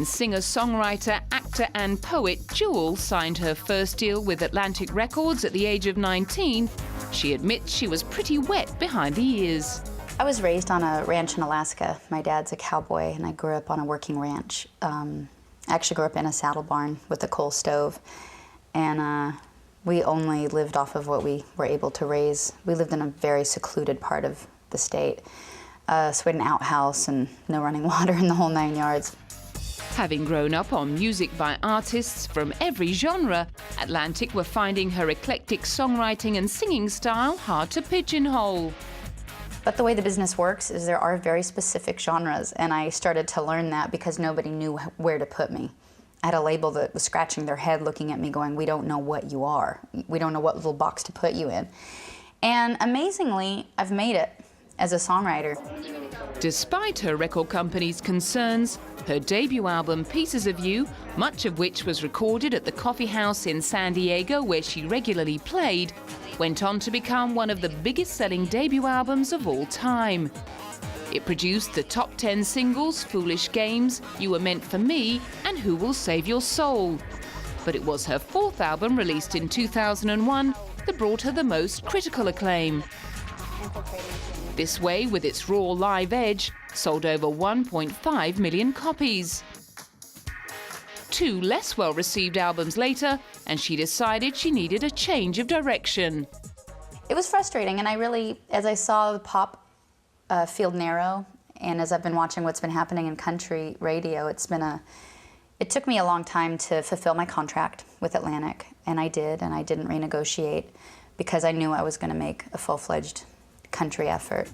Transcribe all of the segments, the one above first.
singer, songwriter, actor and poet Jewel signed her first deal with Atlantic Records at the age of 19, she admits she was pretty wet behind the ears. I was raised on a ranch in Alaska. My dad's a cowboy and I grew up on a working ranch. I actually grew up in a saddle barn with a coal stove, and we only lived off of what we were able to raise. We lived in a very secluded part of the state. So we had an outhouse and no running water in the whole 9 yards. Having grown up on music by artists from every genre, Atlantic were finding her eclectic songwriting and singing style hard to pigeonhole. But the way the business works is there are very specific genres, and I started to learn that because nobody knew where to put me. I had a label that was scratching their head looking at me going, "We don't know what you are. We don't know what little box to put you in." And amazingly, I've made it as a songwriter. Despite her record company's concerns, her debut album, Pieces of You, much of which was recorded at the coffee house in San Diego where she regularly played, went on to become one of the biggest-selling debut albums of all time. It produced the top 10 singles, Foolish Games, You Were Meant for Me, and Who Will Save Your Soul. But it was her fourth album, released in 2001, that brought her the most critical acclaim. This Way, with its raw live edge, sold over 1.5 million copies. Two less well-received albums later, and she decided she needed a change of direction. It was frustrating, and I really, as I saw the pop field narrow, and as I've been watching what's been happening in country radio, it took me a long time to fulfill my contract with Atlantic, and I did, and I didn't renegotiate because I knew I was going to make a full-fledged country effort.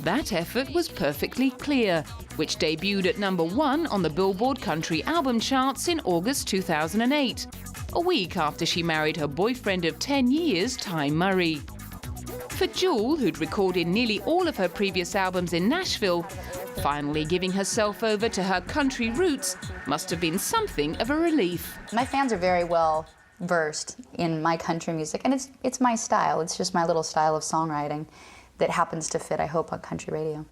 That effort was Perfectly Clear, which debuted at #1 on the Billboard Country Album Charts in August 2008, a week after she married her boyfriend of 10 years, Ty Murray. For Jewel, who'd recorded nearly all of her previous albums in Nashville, finally giving herself over to her country roots must have been something of a relief. My fans are very well versed in my country music, and it's my style. It's just my little style of songwriting that happens to fit, I hope, on country radio.